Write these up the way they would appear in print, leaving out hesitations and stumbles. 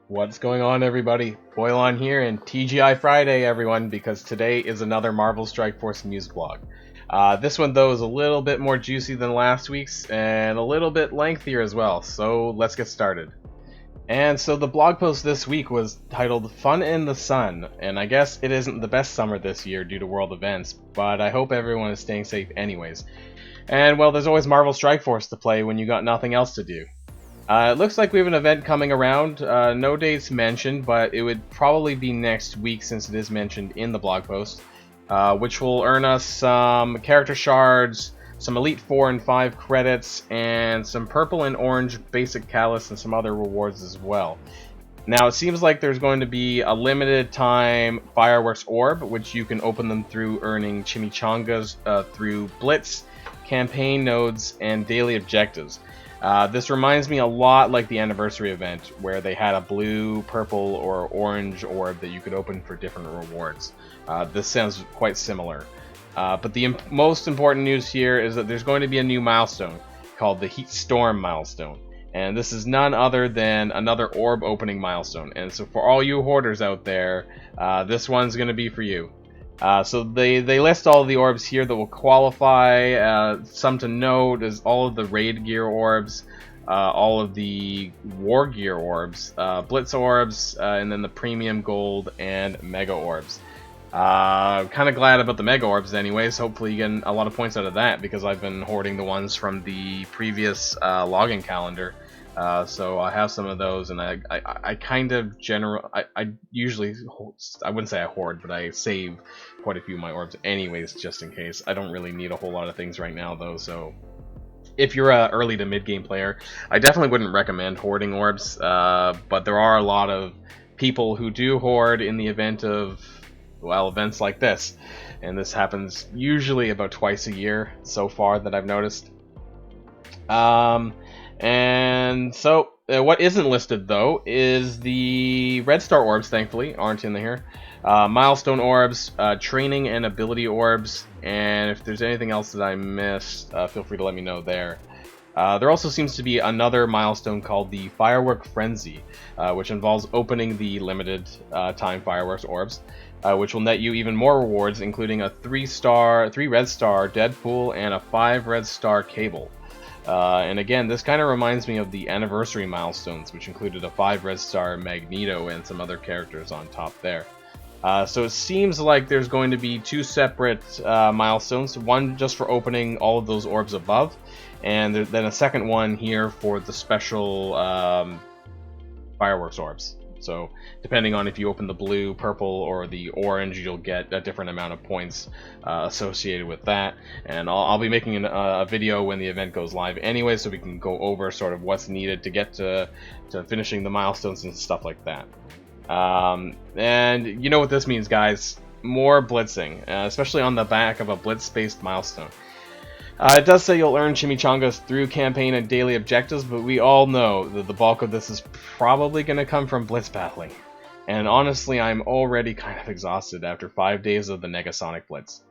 What's going on, everybody? Boylon here, and TGI Friday, everyone, because today is another Marvel Strike Force news blog. This one, though, is a little bit more juicy than last week's, and a little bit lengthier as well, so let's get started. And so the blog post this week was titled Fun in the Sun, and I guess it isn't the best summer this year due to world events, but I hope everyone is staying safe anyways. And, well, there's always Marvel Strike Force to play when you got nothing else to do. It looks like we have an event coming around, no dates mentioned, but it would probably be next week since it is mentioned in the blog post, which will earn us some character shards, some Elite 4 and 5 credits, and some purple and orange basic catalysts and some other rewards as well. Now it seems like there's going to be a limited time fireworks orb, which you can open them through earning chimichangas through Blitz, campaign nodes, and daily objectives. This reminds me a lot like the anniversary event, where they had a blue, purple, or orange orb that you could open for different rewards. This sounds quite similar. But the most important news here is that there's going to be a new milestone called the Heat Storm milestone. And this is none other than another orb opening milestone. And so for all you hoarders out there, this one's going to be for you. So they list all of the orbs here that will qualify. Some to note is all of the raid gear orbs, all of the war gear orbs, blitz orbs, and then the premium gold and mega orbs. Kind of glad about the mega orbs anyways. Hopefully you get a lot of points out of that, because I've been hoarding the ones from the previous login calendar. So I have some of those, and I kind of I usually, I wouldn't say I hoard, but I save quite a few of my orbs anyways, just in case. I don't really need a whole lot of things right now, though, so if you're a early to mid-game player, I definitely wouldn't recommend hoarding orbs, but there are a lot of people who do hoard in the event of, well, events like this, and this happens usually about twice a year so far that I've noticed. And so, what isn't listed, though, is the Red Star Orbs, thankfully, aren't in here. Milestone Orbs, Training and Ability Orbs, and if there's anything else that I missed, feel free to let me know there. There also seems to be another milestone called the Firework Frenzy, which involves opening the limited time fireworks orbs, which will net you even more rewards, including a 3 Red Star Deadpool and a 5 Red Star Cable. And again, this kind of reminds me of the anniversary milestones, which included a 5 Red Star Magneto and some other characters on top there. So it seems like there's going to be 2 separate milestones, one just for opening all of those orbs above, and then a second one here for the special fireworks orbs. So depending on if you open the blue, purple, or the orange, you'll get a different amount of points associated with that. And I'll be making a video when the event goes live anyway, so we can go over sort of what's needed to get to finishing the milestones and stuff like that. And you know what this means, guys. More blitzing, especially on the back of a blitz-based milestone. It does say you'll earn chimichangas through campaign and daily objectives, but we all know that the bulk of this is probably going to come from blitz battling. And honestly, I'm already kind of exhausted after 5 days of the Negasonic Blitz.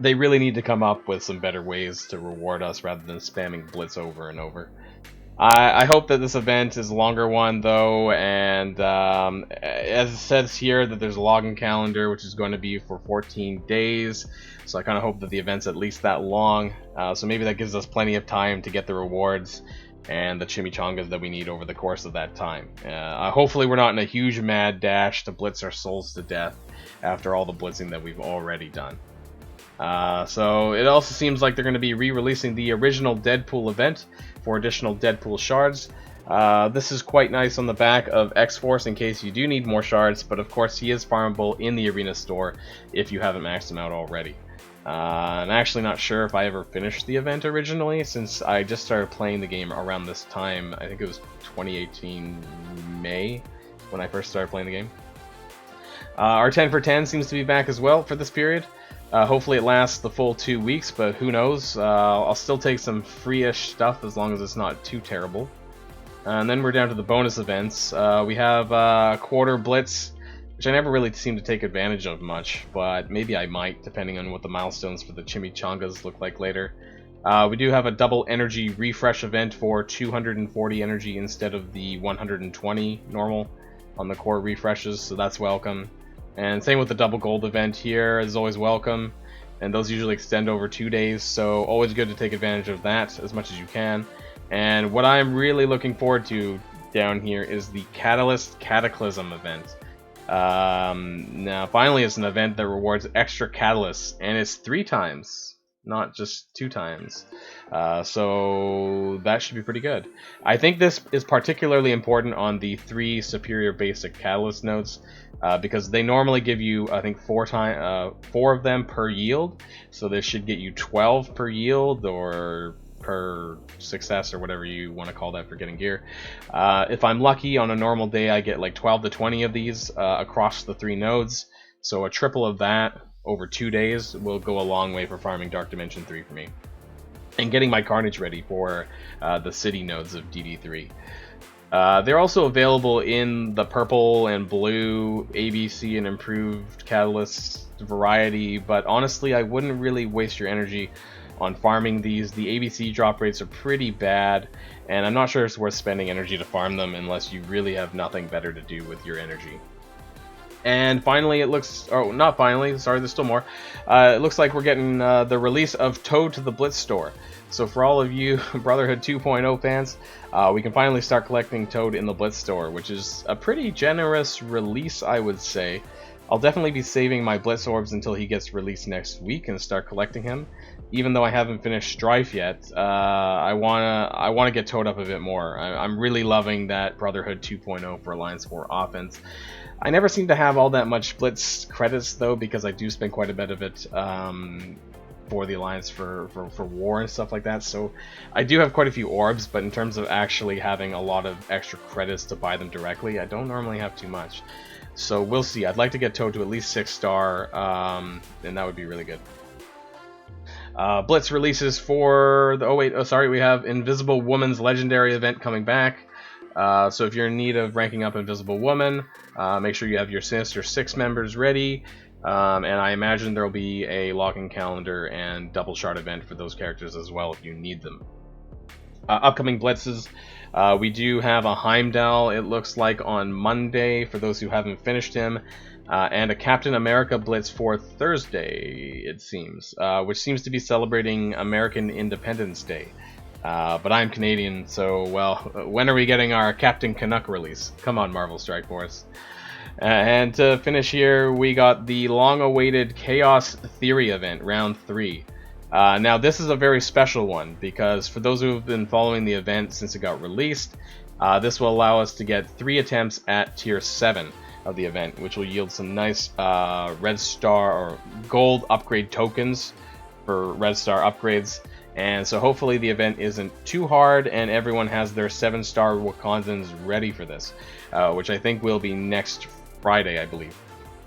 They really need to come up with some better ways to reward us rather than spamming blitz over and over. I hope that this event is a longer one, though, and as it says here, that there's a login calendar, which is going to be for 14 days, so I kind of hope that the event's at least that long, so maybe that gives us plenty of time to get the rewards and the chimichangas that we need over the course of that time. Hopefully we're not in a huge mad dash to blitz our souls to death after all the blitzing that we've already done. So it also seems like they're going to be re-releasing the original Deadpool event for additional Deadpool shards. This is quite nice on the back of X-Force in case you do need more shards, but of course he is farmable in the arena store if you haven't maxed him out already. I'm actually not sure if I ever finished the event originally, since I just started playing the game around this time. I think it was 2018 May when I first started playing the game. Our 10 for 10 seems to be back as well for this period. Hopefully it lasts the full 2 weeks, but who knows. I'll still take some free-ish stuff as long as it's not too terrible. And then we're down to the bonus events. We have Quarter Blitz, which I never really seem to take advantage of much, but maybe I might, depending on what the milestones for the chimichangas look like later. We do have a double energy refresh event for 240 energy instead of the 120 normal. on the core refreshes, so that's welcome. And same with the double gold event here is always welcome, and those usually extend over 2 days, so always good to take advantage of that as much as you can. And what I'm really looking forward to down here is the Catalyst Cataclysm event. Now finally it's an event that rewards extra catalysts, and it's 3 times, not just 2 times. So that should be pretty good. I think this is particularly important on the 3 superior basic catalyst nodes, because they normally give you, I think, 4 of them per yield. So this should get you 12 per yield, or per success, or whatever you want to call that for getting gear. If I'm lucky, on a normal day I get like 12 to 20 of these across the 3 nodes. So a triple of that over 2 days will go a long way for farming Dark Dimension 3 for me, and getting my Carnage ready for the city nodes of DD3. They're also available in the purple and blue ABC and improved catalyst variety, but honestly I wouldn't really waste your energy on farming these. The ABC drop rates are pretty bad, and I'm not sure it's worth spending energy to farm them unless you really have nothing better to do with your energy. And finally, it looks, oh, not finally, sorry, there's still more. It looks like we're getting the release of Toad to the Blitz store. So for all of you Brotherhood 2.0 fans, we can finally start collecting Toad in the Blitz store, which is a pretty generous release, I would say. I'll definitely be saving my Blitz Orbs until he gets released next week and start collecting him. Even though I haven't finished Strife yet, I wanna get Toad up a bit more. I'm really loving that Brotherhood 2.0 for Alliance 4 offense. I never seem to have all that much Blitz credits though, because I do spend quite a bit of it for the Alliance for war and stuff like that. So I do have quite a few Orbs, but in terms of actually having a lot of extra credits to buy them directly, I don't normally have too much. So we'll see. I'd like to get Toad to at least 6-star, and that would be really good. Blitz releases for the, we have Invisible Woman's Legendary event coming back. So if you're in need of ranking up Invisible Woman, make sure you have your Sinister 6 members ready, and I imagine there will be a login calendar and double shard event for those characters as well if you need them. Upcoming blitzes, we do have a Heimdall, it looks like, on Monday for those who haven't finished him, and a Captain America blitz for Thursday, it seems, which seems to be celebrating American Independence Day. But I'm Canadian, so, well, when are we getting our Captain Canuck release? Come on, Marvel Strike Force. And to finish here, we got the long-awaited Chaos Theory event, Round 3. Now, this is a very special one, because for those who have been following the event since it got released, this will allow us to get 3 attempts at Tier 7 of the event, which will yield some nice Red Star or Gold upgrade tokens for Red Star upgrades. And so hopefully the event isn't too hard and everyone has their 7-star Wakandans ready for this, which I think will be next Friday, I believe.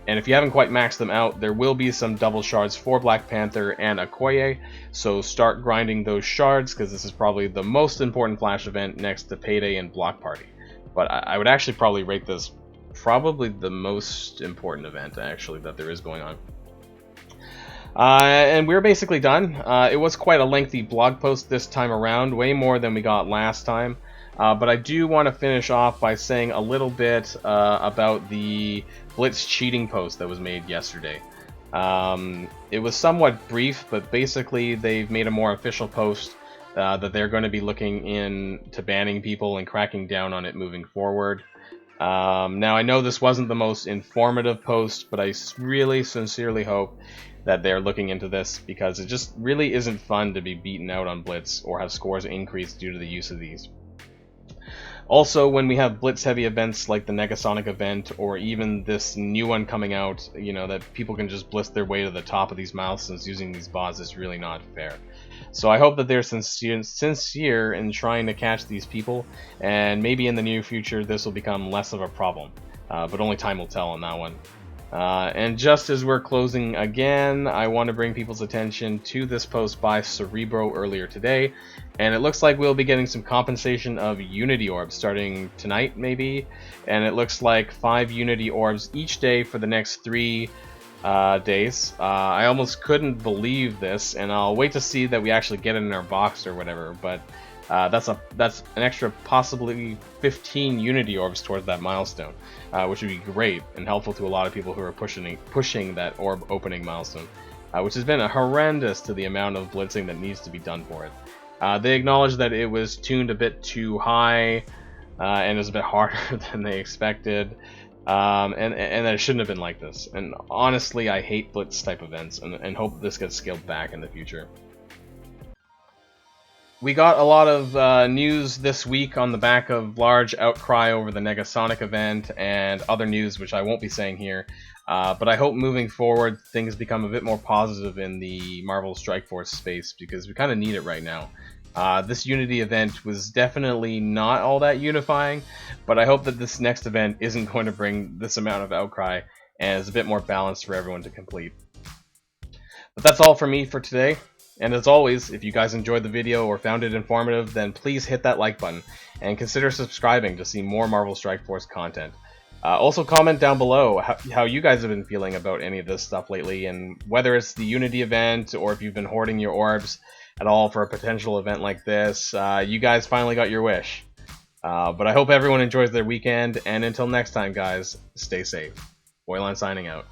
And if you haven't quite maxed them out, there will be some double shards for Black Panther and Okoye, so start grinding those shards, because this is probably the most important Flash event next to Payday and Block Party. But I would actually probably rate this probably the most important event, actually, that there is going on. And we're basically done. It was quite a lengthy blog post this time around, way more than we got last time. But I do want to finish off by saying a little bit about the Blitz Cheating post that was made yesterday. It was somewhat brief, but basically they've made a more official post that they're going to be looking into banning people and cracking down on it moving forward. Now, I know this wasn't the most informative post, but I really sincerely hope that they're looking into this, because it just really isn't fun to be beaten out on Blitz or have scores increase due to the use of these. Also, when we have Blitz-heavy events like the Negasonic event, or even this new one coming out, you know, that people can just blitz their way to the top of these milestones using these bots, is really not fair. So I hope that they're sincere in trying to catch these people, and maybe in the near future this will become less of a problem. But only time will tell on that one. And just as we're closing again, I want to bring people's attention to this post by Cerebro earlier today, and it looks like we'll be getting some compensation of Unity Orbs starting tonight, maybe, and it looks like 5 Unity Orbs each day for the next 3 days. I almost couldn't believe this, and I'll wait to see that we actually get it in our box or whatever, but That's an extra possibly 15 Unity Orbs towards that milestone, which would be great and helpful to a lot of people who are pushing that orb opening milestone, which has been horrendous to the amount of blitzing that needs to be done for it. They acknowledged that it was tuned a bit too high, and it was a bit harder than they expected, and that it shouldn't have been like this. And honestly, I hate blitz type events, and hope this gets scaled back in the future. We got a lot of news this week on the back of large outcry over the Negasonic event and other news which I won't be saying here, but I hope moving forward things become a bit more positive in the Marvel Strike Force space, because we kind of need it right now. This Unity event was definitely not all that unifying, but I hope that this next event isn't going to bring this amount of outcry and is a bit more balanced for everyone to complete. But that's all for me for today. And as always, if you guys enjoyed the video or found it informative, then please hit that like button and consider subscribing to see more Marvel Strike Force content. Also comment down below how you guys have been feeling about any of this stuff lately, and whether it's the Unity event or if you've been hoarding your orbs at all for a potential event like this. You guys finally got your wish. But I hope everyone enjoys their weekend, and until next time guys, stay safe. Boyline signing out.